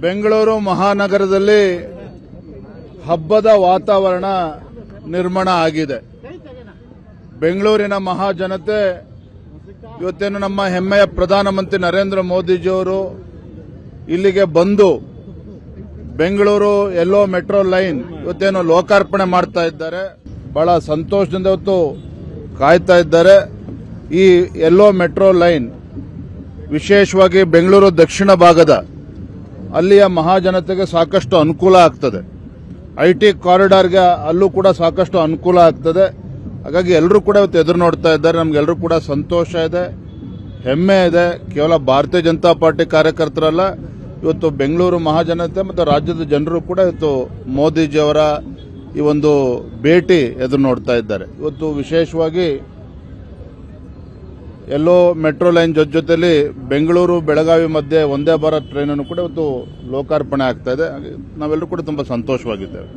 ಬೆಂಗಳೂರು ಮಹಾನಗರದಲ್ಲಿ ಹಬ್ಬದ ವಾತಾವರಣ ನಿರ್ಮಾಣ ಆಗಿದೆ. ಬೆಂಗಳೂರಿನ ಮಹಾಜನತೆ ಇವತ್ತೇನು ನಮ್ಮ ಹೆಮ್ಮೆಯ ಪ್ರಧಾನಮಂತ್ರಿ ನರೇಂದ್ರ ಮೋದಿಜಿಯವರು ಇಲ್ಲಿಗೆ ಬಂದು ಬೆಂಗಳೂರು ಎಲ್ಲೋ ಮೆಟ್ರೋ ಲೈನ್ ಇವತ್ತೇನು ಲೋಕಾರ್ಪಣೆ ಮಾಡ್ತಾ ಇದ್ದಾರೆ. ಬಹಳ ಸಂತೋಷದಿಂದ ಇವತ್ತು ಕಾಯ್ತಾ ಇದ್ದಾರೆ. ಈ ಎಲ್ಲೋ ಮೆಟ್ರೋ ಲೈನ್ ವಿಶೇಷವಾಗಿ ಬೆಂಗಳೂರು ದಕ್ಷಿಣ ಭಾಗದ ಅಲ್ಲಿಯ ಮಹಾಜನತೆಗೆ ಸಾಕಷ್ಟು ಅನುಕೂಲ ಆಗ್ತದೆ. ಐಟಿ ಕಾರಿಡಾರ್ಗೆ ಅಲ್ಲೂ ಕೂಡ ಸಾಕಷ್ಟು ಅನುಕೂಲ ಆಗ್ತದೆ. ಹಾಗಾಗಿ ಎಲ್ಲರೂ ಕೂಡ ಇವತ್ತು ಎದುರು ನೋಡ್ತಾ ಇದ್ದಾರೆ. ನಮಗೆಲ್ಲರೂ ಕೂಡ ಸಂತೋಷ ಇದೆ, ಹೆಮ್ಮೆ ಇದೆ. ಕೇವಲ ಭಾರತೀಯ ಜನತಾ ಪಾರ್ಟಿ ಕಾರ್ಯಕರ್ತರಲ್ಲ, ಇವತ್ತು ಬೆಂಗಳೂರು ಮಹಾಜನತೆ ಮತ್ತು ರಾಜ್ಯದ ಜನರು ಕೂಡ ಇವತ್ತು ಮೋದಿಜಿಯವರ ಈ ಒಂದು ಭೇಟಿ ಎದುರು ನೋಡ್ತಾ ಇದ್ದಾರೆ. ಇವತ್ತು ವಿಶೇಷವಾಗಿ ಎಲ್ಲೋ ಮೆಟ್ರೋ ಲೈನ್ ಜೊತೆಲಿ ಬೆಂಗಳೂರು ಬೆಳಗಾವಿ ಮಧ್ಯೆ ವಂದೇ ಭಾರತ್ ಟ್ರೈನ್ ಅನ್ನು ಕೂಡ ಇವತ್ತು ಲೋಕಾರ್ಪಣೆ ಆಗ್ತಾ ಇದೆ. ನಾವೆಲ್ಲರೂ ಕೂಡ ತುಂಬಾ ಸಂತೋಷವಾಗಿದ್ದೇವೆ.